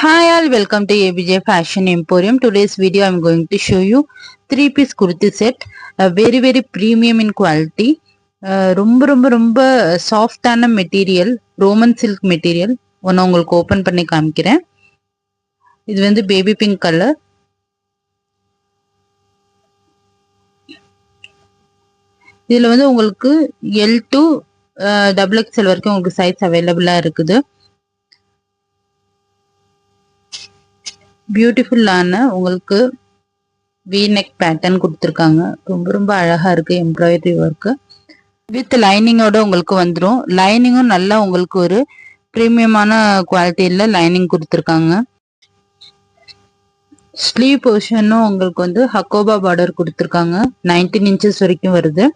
Hi all, welcome to ABJ Fashion Emporium. Today's video I'm going to show you 3-piece kurti set. Very premium in quality. ரொம்ப சாஃப்டான material, Roman silk material. ஒன்று உங்களுக்கு open பண்ணி காமிக்கிறேன். இது வந்து baby pink colour. இதில் வந்து உங்களுக்கு L to XXL வரைக்கும் உங்களுக்கு சைஸ் அவைலபிளாக இருக்குது. பியூட்டிஃபுல்லான உங்களுக்கு V-neck பேட்டர்ன் கொடுத்துருக்காங்க. ரொம்ப அழகா இருக்கு எம்ப்ராய்டரி ஒர்க்கு. வித் லைனிங்கோட உங்களுக்கு வந்துடும். லைனிங்கும் நல்லா உங்களுக்கு ஒரு ப்ரீமியமான குவாலிட்டியில் லைனிங் கொடுத்துருக்காங்க. ஸ்லீவ் போர்ஷனும் உங்களுக்கு வந்து ஹக்கோபா பார்டர் கொடுத்துருக்காங்க. 19 இன்ச்சஸ் வரைக்கும் வருது.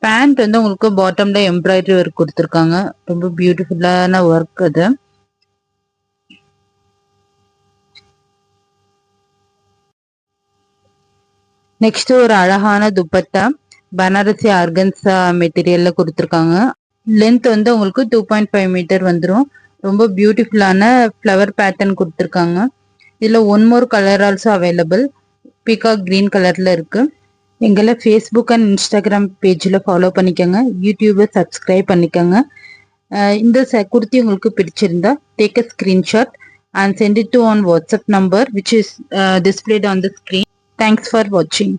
பேண்ட் வந்து உங்களுக்கு பாட்டம்ல எம்ப்ராய்டரி ஒர்க் கொடுத்துருக்காங்க. ரொம்ப பியூட்டிஃபுல்லான ஒர்க் அது. நெக்ஸ்ட் ஒரு அழகான துப்பட்டா பனாரசி ஆர்கன்ஸா மெட்டீரியல்ல கொடுத்துருக்காங்க. லென்த் வந்து உங்களுக்கு 2.5 மீட்டர் வந்துடும். ரொம்ப பியூட்டிஃபுல்லான ஃப்ளவர் பேட்டர்ன் கொடுத்துருக்காங்க. இதில் one more colour also available. Peacock green கலர்ல இருக்கு. எங்களை ஃபேஸ்புக் அண்ட் இன்ஸ்டாகிராம் பேஜில் ஃபாலோ பண்ணிக்கோங்க. யூடியூபை சப்ஸ்கிரைப் பண்ணிக்கோங்க. இந்த குர்த்தி உங்களுக்கு பிடிச்சிருந்தா take a screenshot and send it to on WhatsApp number which is displayed on the screen. Thanks for watching.